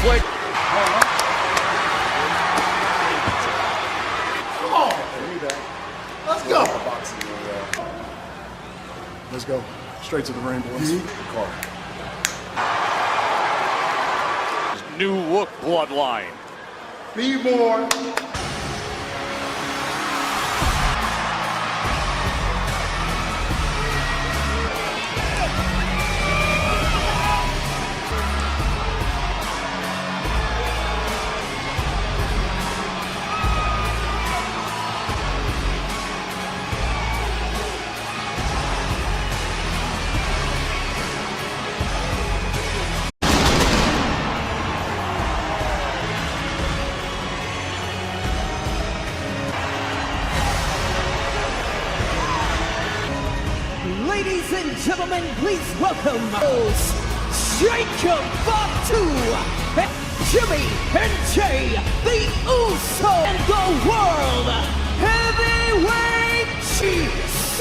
quick. Come on. Let's go. Let's go. Straight to the ring, boys. New look Bloodline. Be more. Ladies and gentlemen, please welcome host Jacob Fatu and Jimmy and Jay, the Uso and the World Heavyweight GC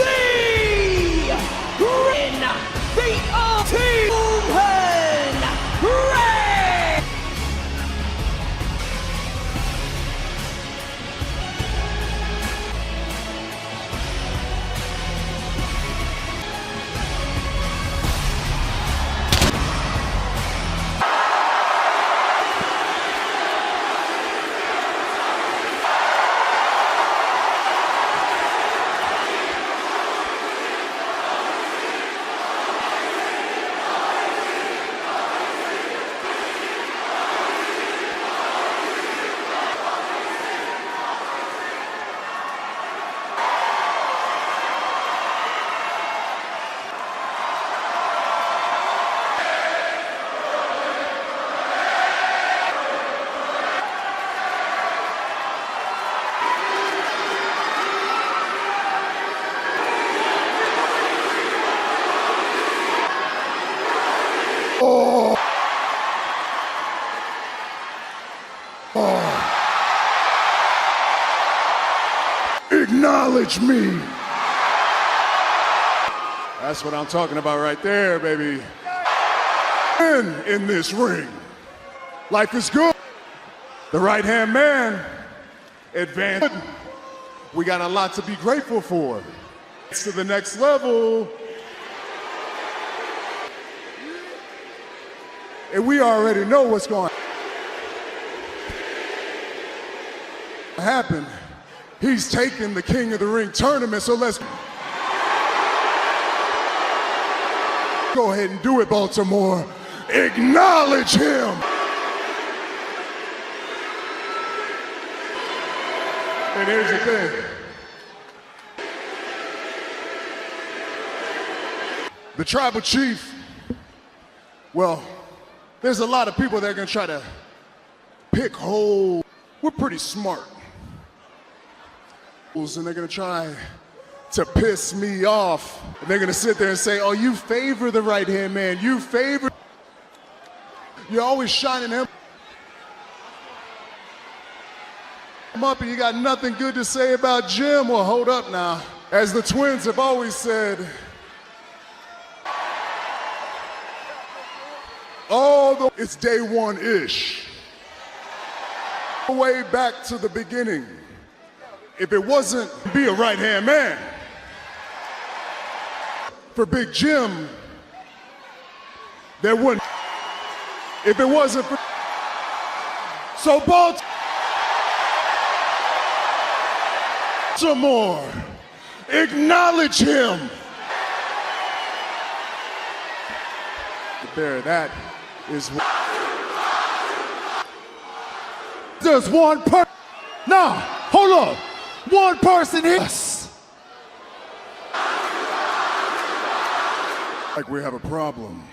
in the Ultimate Ray. Acknowledge me. That's what I'm talking about right there, baby. In this ring, life is good. The right-hand man advanced. We got a lot to be grateful for. It's to the next level. And we already know what's going to happen. He's taking the King of the Ring tournament, so let's go ahead and do it, Baltimore. Acknowledge him. And here's the thing. The tribal chief, well, there's a lot of people that are gonna try to pick holes. We're pretty smart. And they're gonna try to piss me off. And they're gonna sit there and say, oh, you favor the right-hand man. You favor, you're always shining him up and you got nothing good to say about Jim. Well, hold up now. As the twins have always said, it's day one-ish. Way back to the beginning. If it wasn't be a right-hand man for Big Jim, there wouldn't. If it wasn't for, so Baltimore, acknowledge him. There, that is. There's one person. No, hold on. One person here. Like we have a problem.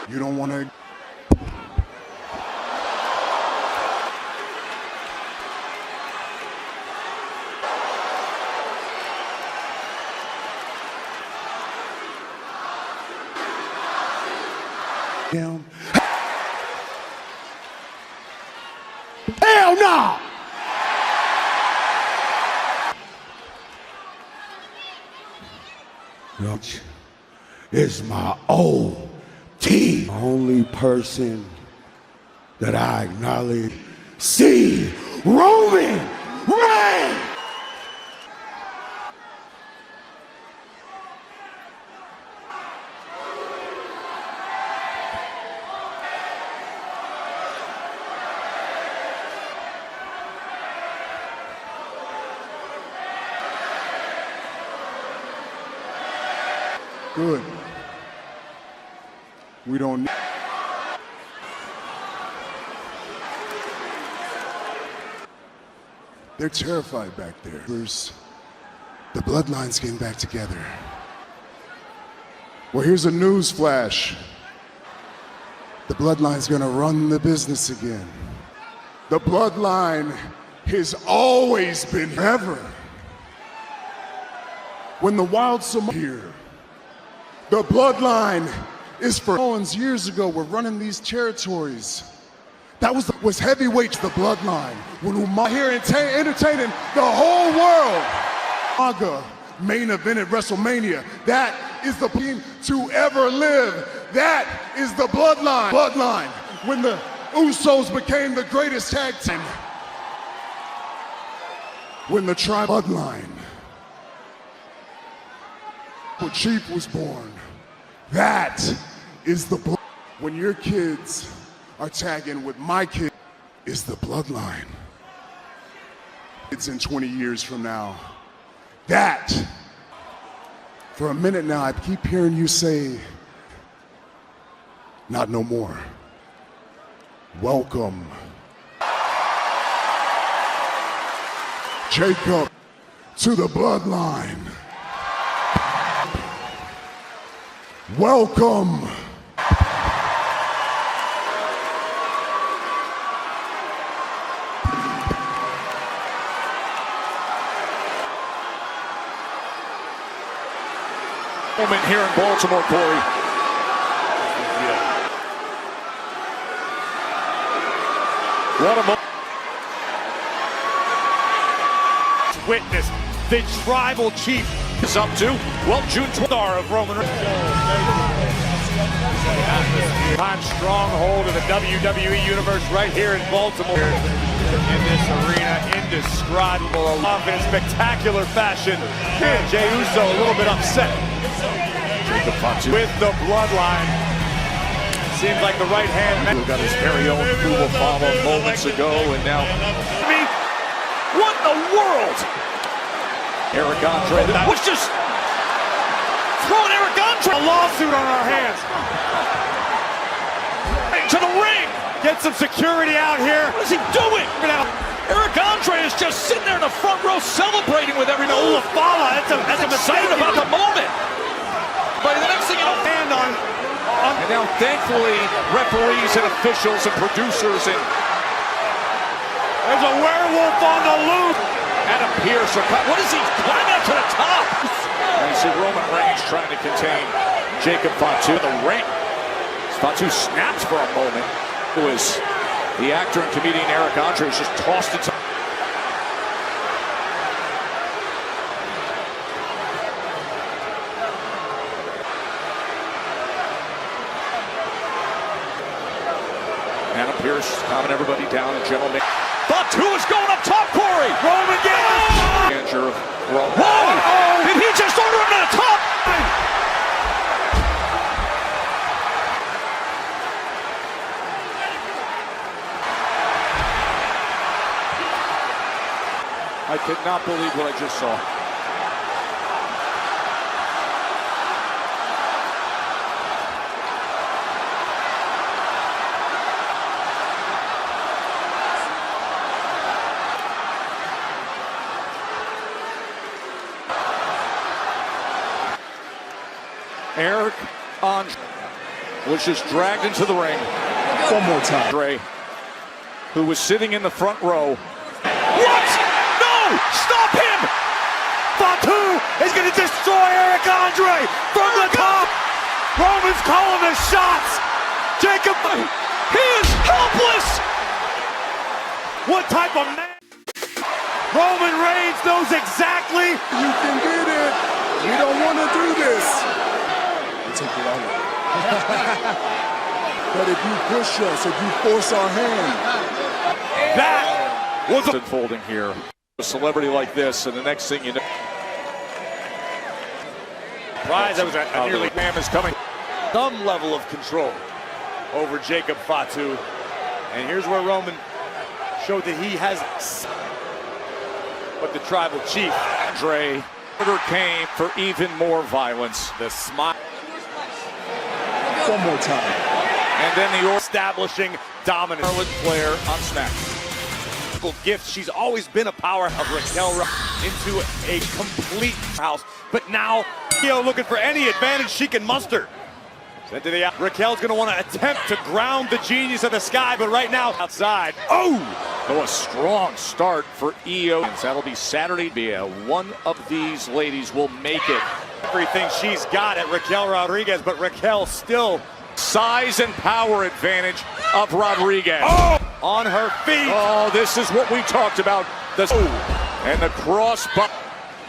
You don't want to. Him. Hell no! Which is my OT. Only person that I acknowledge. See Roman Reigns! Good. We don't need. They're terrified back there. The Bloodline's getting back together. Well, here's a news flash. The Bloodline's gonna run the business again. The Bloodline has always been ever. When the Wild Samoans here, the Bloodline is for years ago. We're running these territories. That was heavyweights, the Bloodline. When Uma here entertaining the whole world. Jagah main event at WrestleMania. That is the team to ever live. That is the Bloodline. Bloodline. When the Usos became the greatest tag team. When the Bloodline. When Chief was born. That is the blood. When your kids are tagging with my kid, is the Bloodline. It's in 20 years from now. That, for a minute now, I keep hearing you say, not no more. Welcome. Jacob to the Bloodline. Welcome. Moment here in Baltimore, Corey. What a moment. Witness the tribal chief is up to. Well, June 12th of Roman Reigns. Time stronghold of the WWE Universe right here in Baltimore. In this arena, indescribable love in spectacular fashion. And Jey Uso a little bit upset. Jacob Fatu with the Bloodline. Seems like the right hand man got his very own Ula Fala moments ago, and now what in the world? Eric Andre, that was just throwing Eric Andre. A lawsuit on our hands. To the ring. Get some security out here. What is he doing? Eric Andre is just sitting there in the front row celebrating with everybody. Ula Fala, that's excited about the moment. But the next thing you know, stand on. And now, thankfully, referees and officials and producers and there's a werewolf on the loose. Adam Pearce, what is he climbing up to the top? And you see Roman Reigns trying to contain Jacob Fatu in the ring. Fatu snaps for a moment. It was the actor and comedian Eric Andre just tossed it. Adam Pearce calming everybody down, and gentlemen. Fatu is going up top, Corey. Roman gets manager of Raw. Whoa! Did he just order him to the top? I could not believe what I just saw. Eric Andre was just dragged into the ring. One more time. Andre, who was sitting in the front row. What? No! Stop him! Fatu is going to destroy Eric Andre from the top. Roman's calling the shots. Jacob, he is helpless. What type of man? Roman Reigns knows exactly. You can get it. We don't want to do this. We'll take it out. But if you push us, if you force our hand. That was unfolding here. A celebrity like this, and the next thing you know. Prize, that was a nearly man is coming. Some level of control over Jacob Fatu. And here's where Roman showed that he has. But the tribal chief, Andre, order came for even more violence. The smile. One more time. And then the establishing dominance. Charlotte Flair on SmackDown. Gift. She's always been a power of Raquel into a complete house. But now, looking for any advantage she can muster. Sent to the Raquel's going to want to attempt to ground the genius of the sky, but right now outside. Oh, a strong start for IYO. That'll be Saturday. One of these ladies will make it. Everything she's got at Raquel Rodriguez, but Raquel still size and power advantage of Rodriguez. Oh, on her feet. Oh, this is what we talked about. And the cross.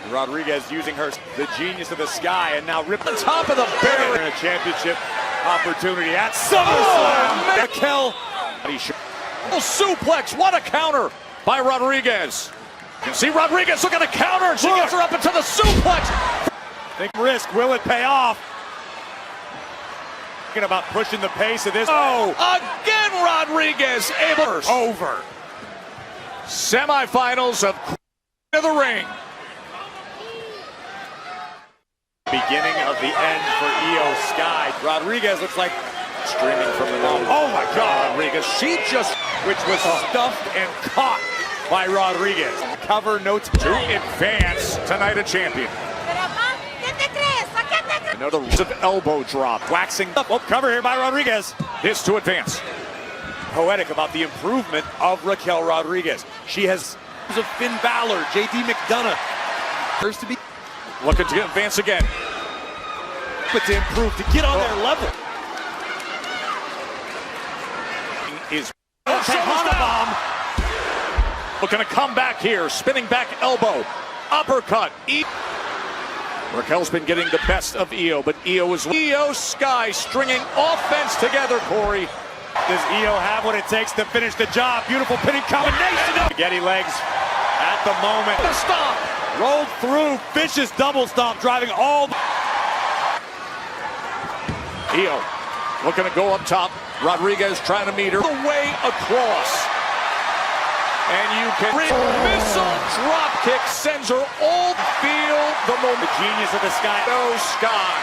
Rodriguez using the genius of the sky, and now ripped the top of the barrier. A championship opportunity at SummerSlam. Raquel. Suplex. What a counter by Rodriguez. You can see Rodriguez look at the counter. She gets her up into the suplex. Think risk. Will it pay off? Thinking about pushing the pace of this. Oh, again Rodriguez able. Over. Semifinals of the Ring. Beginning of the end for IYO SKY. Rodriguez looks like streaming from the moment. Oh my God, Rodriguez. She just, which was stuffed and caught by Rodriguez. Cover notes to advance tonight a champion. Another Rusev elbow drop. Waxing up. Oh, cover here by Rodriguez. This to advance. Poetic about the improvement of Raquel Rodriguez. She has of Finn Balor, JD McDonough. First to be. Looking to advance again. But to improve, to get on their level. Is bomb. Looking to come back here. Spinning back elbow. Uppercut. Raquel's been getting the best of IYO, but IYO SKY stringing offense together, Corey. Does IYO have what it takes to finish the job? Beautiful pinning combination. Spaghetti legs at the moment. The stomp. Rolled through, vicious double stomp, driving all. IYO looking to go up top. Rodriguez trying to meet her. The way across. And you can. Missile drop kick sends her all. Feel the moment. The genius of the sky. No sky.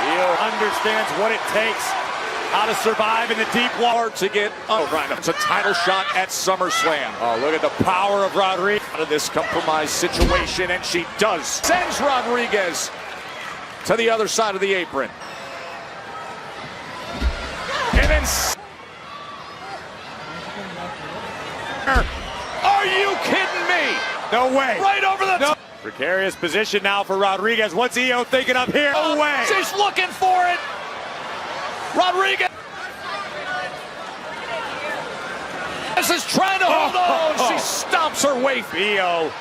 IYO understands what it takes. How to survive in the deep water to get it's a title shot at SummerSlam. Oh, look at the power of Rodriguez out of this compromised situation, and she does. Sends Rodriguez to the other side of the apron. And then. Are you kidding me? No way. Right over the top. Precarious position now for Rodriguez. What's IYO thinking up here? No way. She's looking for it. Rodriguez is trying to hold on. She stomps her way. IYO.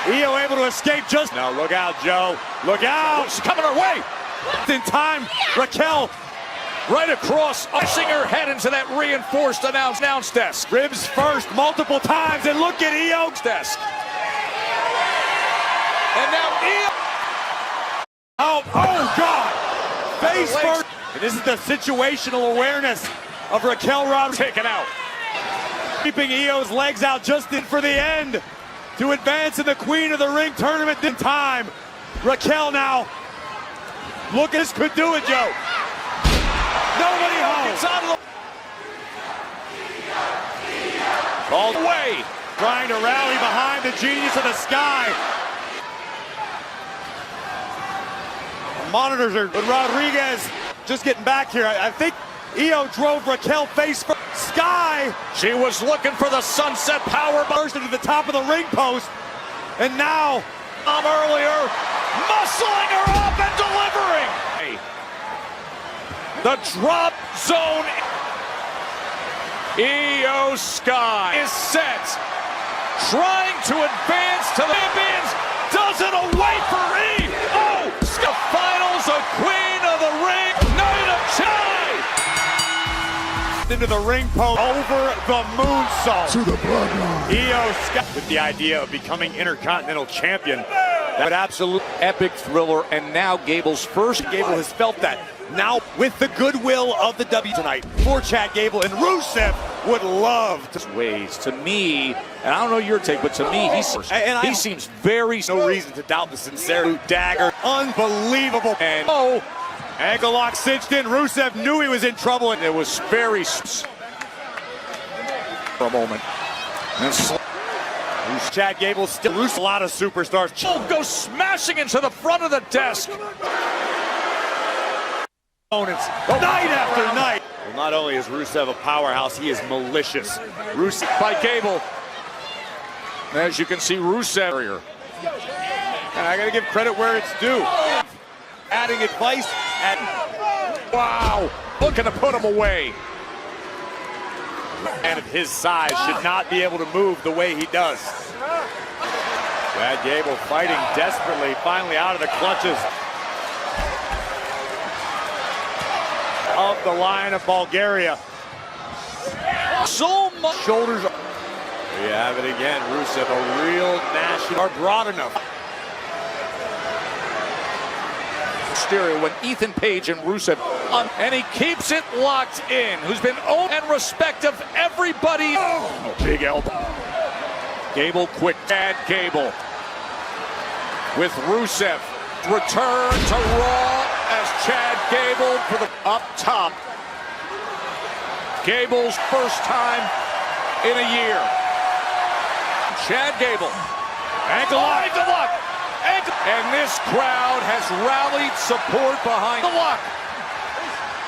IYO able to escape just now. Look out, Joe. Look out. She's coming her way. In time, Raquel right across, pushing her head into that reinforced announce desk. Ribs first multiple times, and look at IYO's desk. And now IYO. Oh God! Face first. And this is the situational awareness of Raquel Rodriguez taken out. Keeping IYO's legs out just in for the end to advance in the Queen of the Ring tournament in time. Raquel now. Look, this could do it, Joe. Nobody home. It's out of the called away. Trying to rally behind the genius of the sky. Monitors are, but Rodriguez just getting back here. I think IYO drove Raquel face first. Sky. She was looking for the sunset power burst into the top of the ring post. And now, earlier, muscling her up and delivering. The drop zone. IYO SKY is set. Trying to advance to the champions. Does it away for E. Oh, the finals, a queen of the ring. Night of Chai. Into the ring post. Over the moonsault. To the Bloodline. IYO SKY. With the idea of becoming Intercontinental Champion. That absolute epic thriller. And now Gable's first. Gable has felt that. Now with the goodwill of the W tonight for Chad Gable, and Rusev would love to ways. To me, and I don't know your take, but to me, he seems very no reason to doubt the sincerity. Dagger, unbelievable, and ankle lock cinched in. Rusev knew he was in trouble, and it was very for a moment. And Chad Gable still loose. A lot of superstars. Goes smashing into the front of the desk. Opponents night after night. Well, not only is Rusev a powerhouse, he is malicious. Rusev by Gable. As you can see, Rusev. And I gotta give credit where it's due. Adding advice and wow, looking to put him away. And of his size should not be able to move the way he does. Chad Gable fighting desperately, finally out of the clutches of the Lion of Bulgaria. So much shoulders. There you have it again. Rusev, a real national, are broad enough. Mysterio when Ethan Page and Rusev and he keeps it locked in. Who's been owned and respect of everybody. Oh, big elbow. Gable quick. Chad Gable with Rusev. Return to Raw as Chad Gable for the up top. Gable's first time in a year. Chad Gable. Ankle lock. Ankle lock. Ankle. And this crowd has rallied support behind the lock.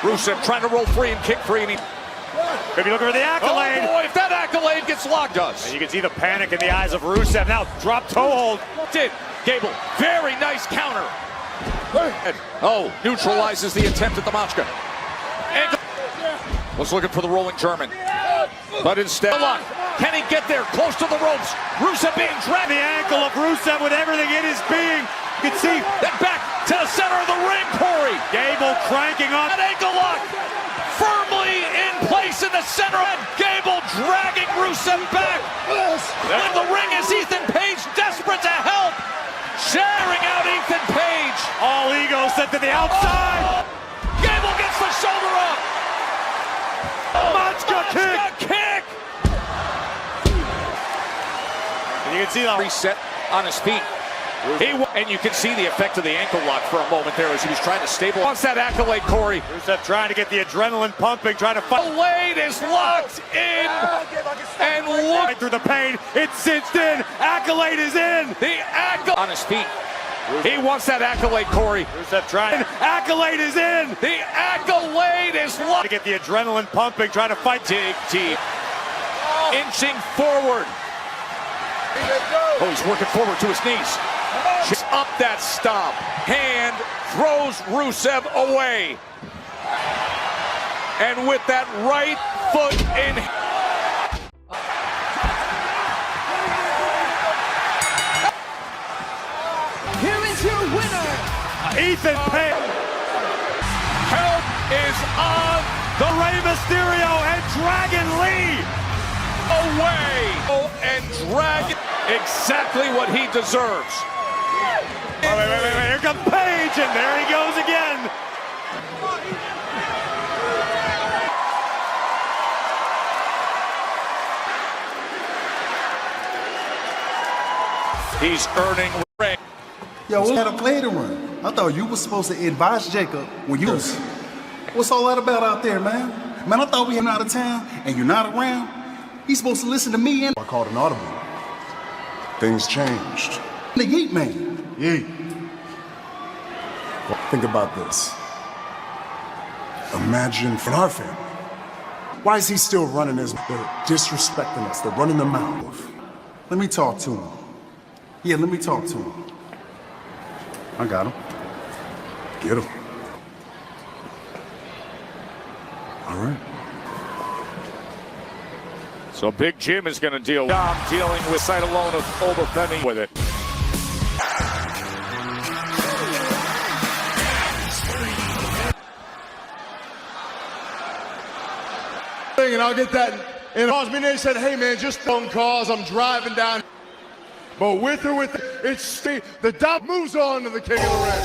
Rusev trying to roll free and kick free. And he maybe looking for the accolade. Oh boy, if that accolade gets locked, does. And you can see the panic in the eyes of Rusev. Now drop toe hold. Did. Gable, very nice counter. Oh, neutralizes the attempt at the Machka. And was looking for the rolling German. But instead, look, can he get there? Close to the ropes. Rusev being dragged. The ankle of Rusev with everything in his being. You can see that back to the center of the ring, Corey. Gable cranking on that ankle lock. Firmly in place in the center. And Gable dragging Rusev back. In the ring is Ethan Page, desperate to help. Sharing out Ethan Page. All ego sent to the outside. Gable gets the shoulder up. Machka kick. And you can see the reset on his feet. And you can see the effect of the ankle lock for a moment there as he was trying to stabilize. Wants that accolade, Corey. Rusev trying to get the adrenaline pumping, trying to fight. The blade is locked in. And look right through the pain. It's cinched in. Accolade is in. The accolade on his feet. He wants that accolade, Corey. Rusev trying. Accolade is in. The accolade is locked. To get the adrenaline pumping, trying to fight. Dig deep. Inching forward. Oh, he's working forward to his knees. Just up that stomp. Hand throws Rusev away. And with that right foot in. Here is your winner, Ethan Page. Help is on the Rey Mysterio and Dragon Lee. Away. Oh, and Dragon. Exactly what he deserves. Wait. Here comes Page, and there he goes again. He's earning ring. Yo, we had a play to run. I thought you were supposed to advise Jacob when you was. What's all that about out there, man? Man, I thought we were out of town, and you're not around. He's supposed to listen to me and. I called an audible. Things changed. The Yeet Man. Yeet. Well, think about this. Imagine for our family. Why is he still running his? They're disrespecting us. They're running their mouth. Let me talk to him. Yeah, let me talk to him. I got him. Get him. All right. So Big Jim is going to dealing with sight alone of Oba Femi with it. And I'll get that. And calls me, they said, hey man, just phone calls. I'm driving down. But with or with it's the dot moves on to the king of the ring.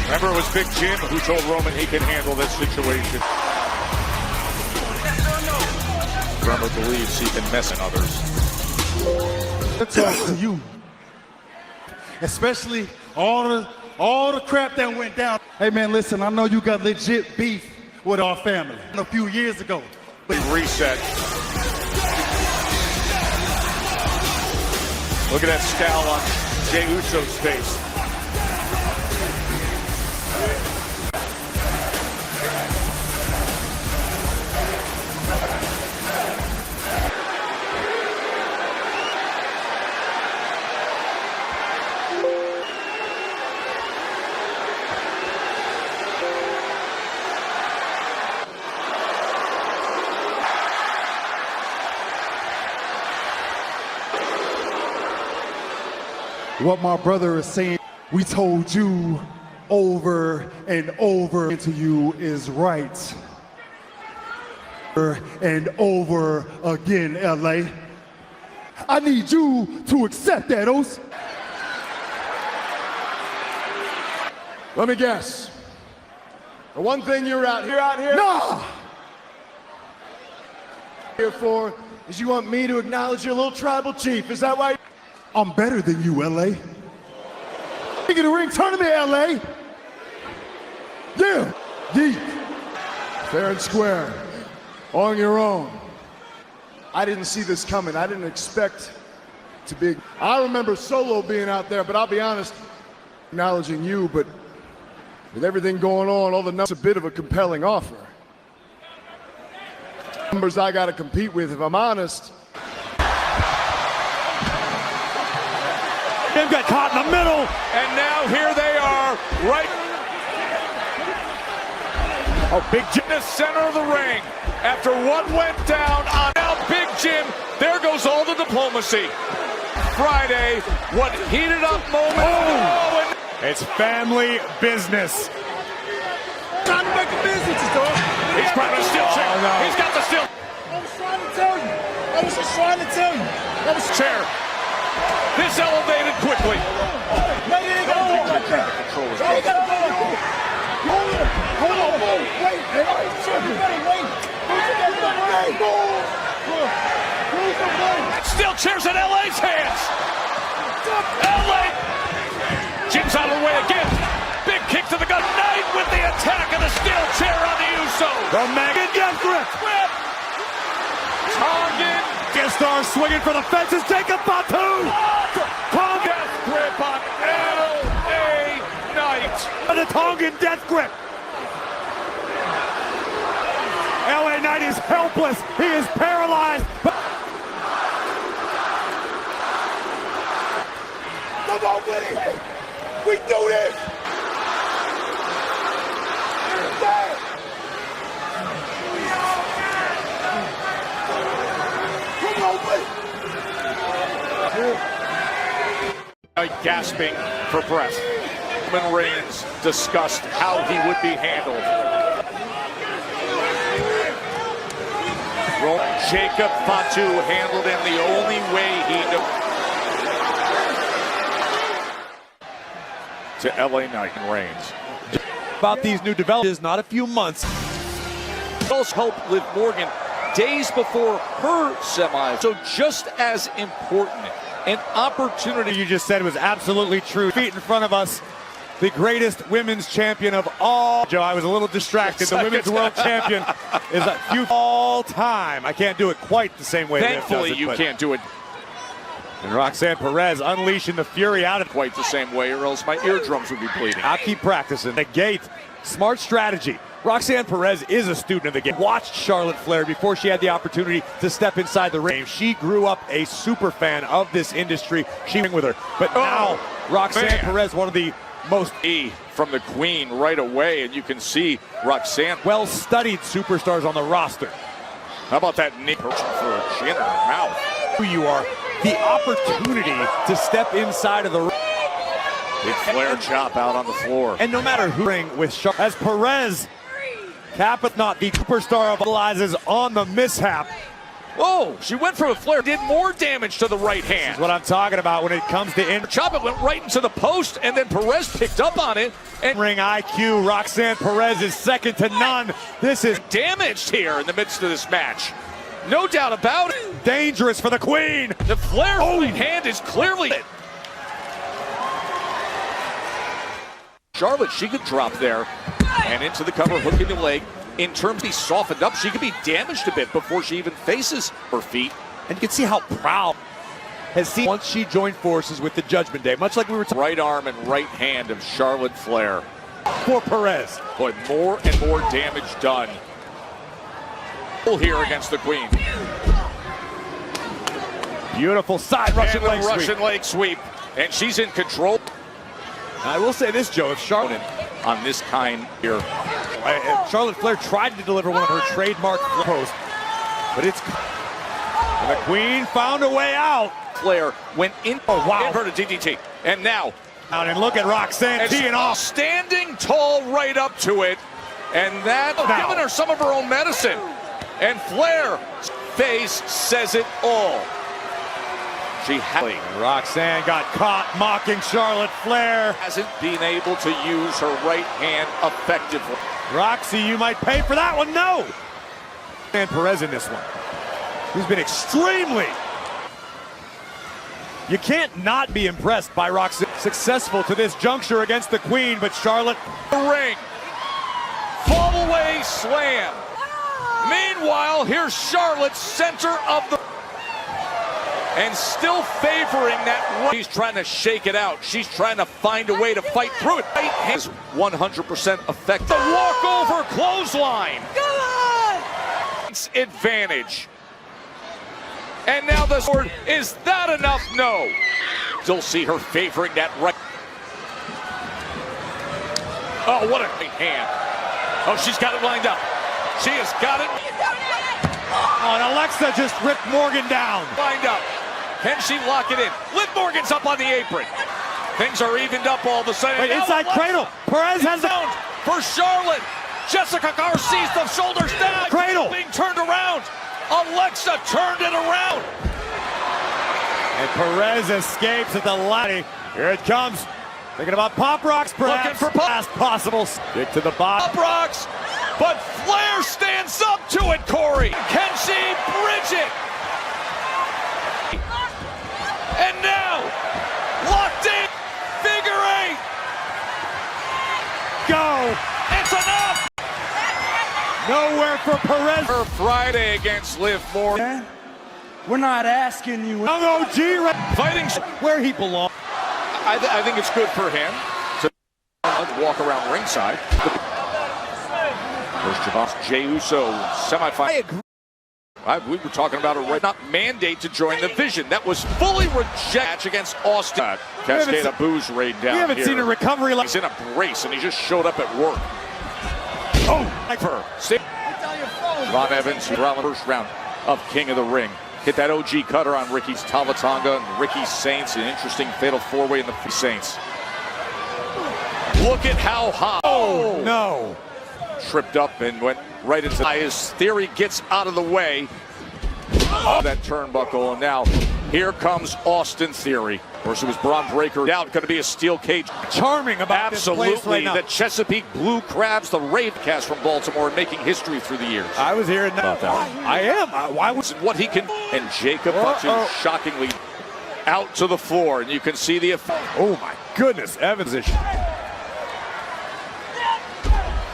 Remember, it was Big Jim who told Roman he can handle this situation. Drummer believes he can mess in others. Let's talk to you, especially all the crap that went down. Hey man, listen, I know you got legit beef with our family a few years ago. Reset. Look at that scowl on Jey Uso's face. What my brother is saying, we told you over and over to you is right. And over again, LA. I need you to accept that, Os. Let me guess. The one thing you're out here. Nah! Here for is you want me to acknowledge your little tribal chief. Is that why? I'm better than you, LA. King of the ring tournament, LA. Yeah. Yeet. Fair and square. On your own. I didn't see this coming. I didn't expect to be. I remember Solo being out there, but I'll be honest, acknowledging you, but with everything going on, all the numbers, a bit of a compelling offer. Numbers I got to compete with, if I'm honest. Jim got caught in the middle, and now here they are, right. Oh, Big Jim in the center of the ring. After what went down on now Big Jim, there goes all the diplomacy. Friday, what heated up moment. Oh, and it's family business. Trying to make a business, dog. He's grabbing a steel chair. Oh, no. He's got the steel. I was trying to tell you. I was just trying to tell you. That was chair. This elevated quickly. No, you ain't gotta go like that. You ain't gotta go like that. Hold on, wait. You better wait. Steel chairs in LA's hands. LA. Jim's out of the way again. Big kick to the gut. Knight with the attack of the steel chair on the Uso. The mega death grip. Tongan. Star swinging for the fences. Jacob Fatu. Tongan death grip on L.A. Knight. The Tongan death grip. L.A. Knight is helpless. He is paralyzed. Come on, Willie. We do this. Gasping for breath. Roman Reigns discussed how he would be handled. Jacob Fatu handled him the only way he knew. To LA Knight and Reigns. About these new developments, not a few months. Girls hope Liv Morgan days before her semi. So just as important, an opportunity. You just said was absolutely true. Feet in front of us, the greatest women's champion of all. Joe, I was a little distracted. The women's world champion is a few all time. I can't do it quite the same way. Thankfully, Liv does it, you can't do it. And Roxanne Perez unleashing the fury out of Quite the same way, or else my eardrums would be bleeding. I'll keep practicing. The gate, smart strategy. Roxanne Perez is a student of the game. Watched Charlotte Flair before she had the opportunity to step inside the ring. She grew up a super fan of this industry. She went with her. But now, Roxanne Perez, one of the most from the Queen right away, and you can see Roxanne. well-studied superstars on the roster. How about that knee for a chin in her mouth? Who you are, the opportunity to step inside of the ring. Big flare chop out on the floor. And no matter who ring with Charlotte, as Perez, Kappa not the superstar, realizes on the mishap. Oh, she went for a flare, did more damage to the right hand. That's what I'm talking about when it comes to Chop it went right into the post, and then Perez picked up on it. And ring IQ. Roxanne Perez is second to none. This is damaged here in the midst of this match. No doubt about it. dangerous for the Queen. The flare right hand is clearly it. Charlotte, she could drop there and into the cover, hooking the leg. In terms of being softened up, she could be damaged a bit before she even faces her feet. And you can see how proud has seen once she joined forces with the Judgment Day, much like we were Right arm and right hand of Charlotte Flair. for Perez. Boy, more and more damage done. Here against the Queen. Beautiful side Russian and leg sweep. Russian leg sweep. And she's in control. I will say this, Joe, if Charlotte On this kind here. Charlotte Flair tried to deliver one of her trademark posts, but it's and the Queen found a way out. Flair went in. Oh, wow. Inverted DDT. And now. And look at Roxanne teeing off. Standing tall right up to it. And that giving her some of her own medicine. And Flair's face says it all. She Roxanne got caught mocking Charlotte Flair. hasn't been able to use her right hand effectively. Roxy, you might pay for that one. No. And Perez in this one. He's been extremely. You can't not be impressed by Roxy. Successful to this juncture against the Queen, but Charlotte. The ring. Fall away slam. Meanwhile, here's Charlotte, center of the. And still favoring that run. She's trying to shake it out. She's trying to find a way to fight through it. Right hand is 100% effective. The walkover clothesline. Come on! It's advantage. And now the sword. Is that enough? No. Still see her favoring that right. Oh, what a big hand. Oh, she's got it lined up. She has got it. Oh, and Alexa just ripped Morgan down. Lined up. Can she lock it in? Liv Morgan's up on the apron. Things are evened up all of a sudden. Wait, inside cradle. Perez has down for Charlotte. Jessica Garcia's the shoulders down. Cradle. Being turned around. Alexa turned it around. And Perez escapes at the ladder. Here it comes. Thinking about Pop Rocks, perhaps. Looking for last possible. Stick to the bottom. Pop Rocks. But Flair stands up to it, Corey. Can she bridge it? And now, locked in, figure eight. Go. It's enough. Nowhere for Perez. For Friday against Liv Morgan. We're not asking you. Young OG Fighting where he belongs. I think it's good for him to walk around ringside. First Javon Jey Uso semifinal. I agree. We were talking about a not mandate to join the Vision. That was fully rejected against Austin. Cascade of booze raid down here. We haven't seen a recovery like. He's in a brace and he just showed up at work. Oh, Like her. Ron Evans, first round of King of the Ring. Hit that OG cutter on Ricky's Talatonga and Ricky Saints. An interesting fatal four-way in the Saints. Look at how high. oh no. Tripped up and went right into his Theory gets out of the way of that turnbuckle, and now here comes Austin Theory. Of course, it was Bron Breakker. Now going to be a steel cage. Charming about this place Absolutely, right now. the Chesapeake Blue Crabs, the Ravecast from Baltimore, making history through the years. I was here About that. I am. Why was What he can, and Jacob Fatu shockingly out to the floor, and you can see the effect. Oh my goodness, Evans is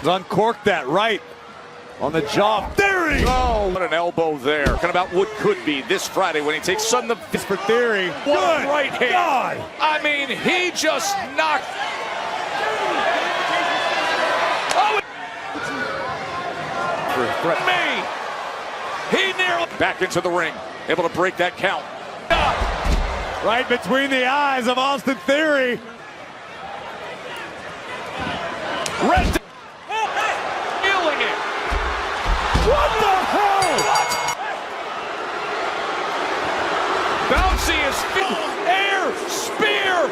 uncorked that right on the jaw. Theory! Oh, what an elbow there. Talking about what could be this Friday when he takes on the It's for Theory. What Good right hand. God. I mean, he just knocked. Oh, me. He nearly back into the ring, able to break that count. Right between the eyes of Austin Theory. Red feeling it. What the hell? What? Bouncy is air spear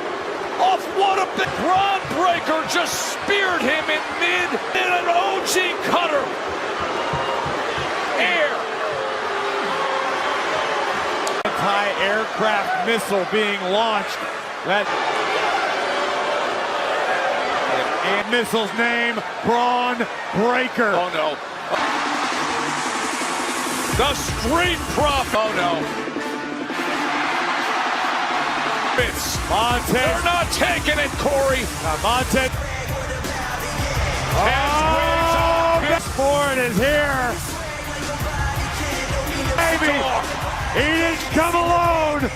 off what a big Bron Breakker just speared him in mid in an OG cutter. Air. Anti-aircraft missile being launched. And missile's name, Bron Breakker. Oh no. The street prop. Oh no. Montez. They're not taking it, Corey. Montez. This Ford is here. Baby, he didn't come alone.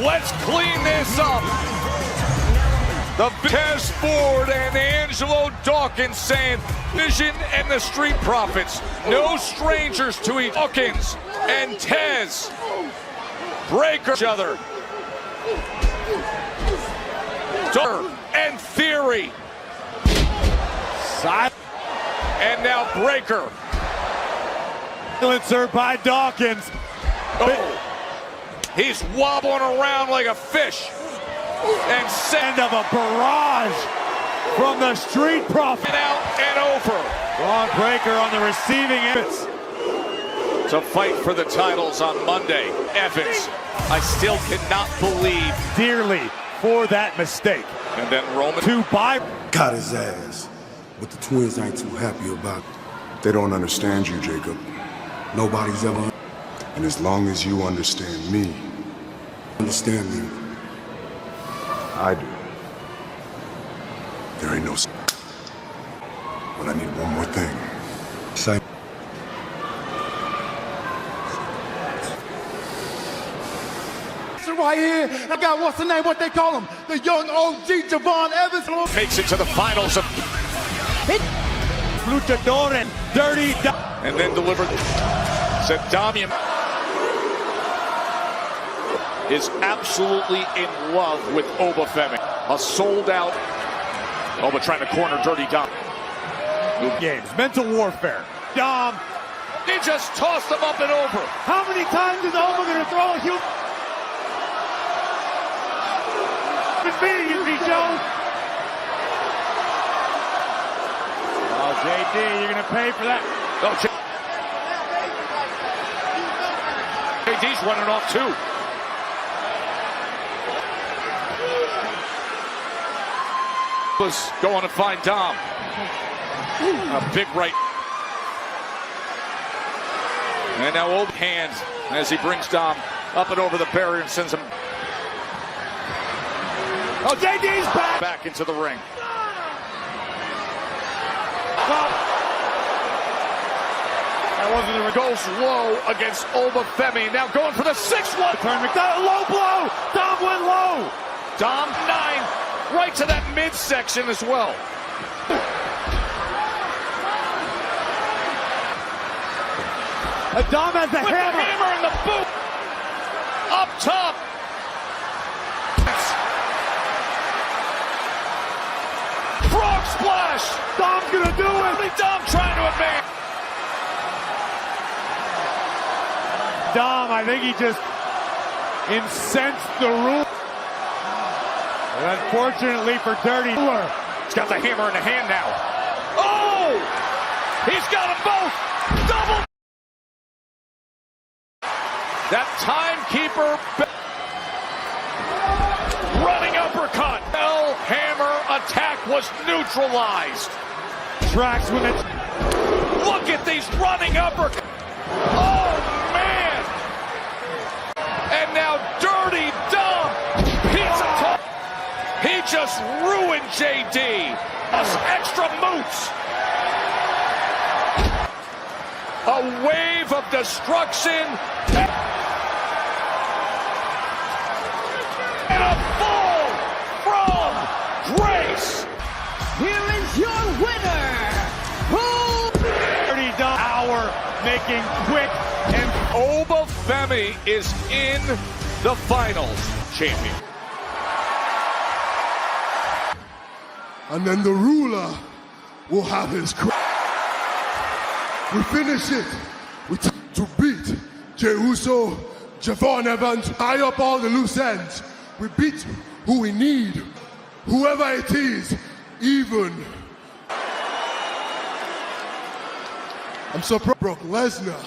Let's clean this up. The Tez Ford and Angelo Dawkins saying Vision and the Street Profits, no strangers to each Dawkins and Tez Breakker each other. And Theory. And now Breakker. Silencer by Dawkins. Oh. He's wobbling around like a fish. And End of a barrage from the Street Profit. Out and over. Bron Breakker on the receiving end. To fight for the titles on Monday. Evans, I still cannot believe. Dearly for that mistake. And then Roman. Got his ass, but the twins ain't too happy about it. They don't understand you, Jacob. Nobody's ever And as long as you understand me, understand me. I do. There ain't no. But I need one more thing. Say. Right here, I got what's the name? What they call him? The young OG Javon Evans. Makes it to the finals of Luchador and Dirty and then delivered. Said Damian is absolutely in love with Oba Femi. A sold out Oba trying to corner Dirty Dom. games, mental warfare. Dom. He just tossed him up and over. How many times is Oba going to throw a huge beating you, Joe? Oh, JD, you're going to pay for that. Oh, JD's running off too. Was going to find Dom. A big right. And now old hands as he brings Dom up and over the barrier and sends him. Oh, JD's back. Back into the ring. That wasn't a Goes low against Oba Femi. Now going for the 6-1. turn. McDonald, low blow. Dom went low. Dom 9 right to that midsection as well. Dom has the With hammer. the hammer and the boot. Up top. Frog splash. Dom's gonna do it. Only Dom trying to advance. Dom, I think he just incensed the rule. And unfortunately for Dirty, He's got the hammer in the hand now. Oh! He's got them both. Double. That timekeeper. Running uppercut. Bell hammer attack was neutralized. tracks with it. Look at these running uppercuts. Oh, man. And now Dirty Dom. He just ruined JD. Plus extra moots. A wave of destruction. And a fall from grace. Here is your winner, Dirty Dom hour making quick and Oba Femi is in the finals. Champion. And then the ruler will have his crown. We finish it to beat Jey Uso, Javon Evans, tie up all the loose ends. We beat who we need, whoever it is, even. I'm so proud of Brock Lesnar.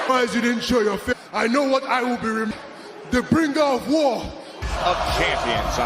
As you didn't show your face, I know what I will be the bringer of war. Of champions.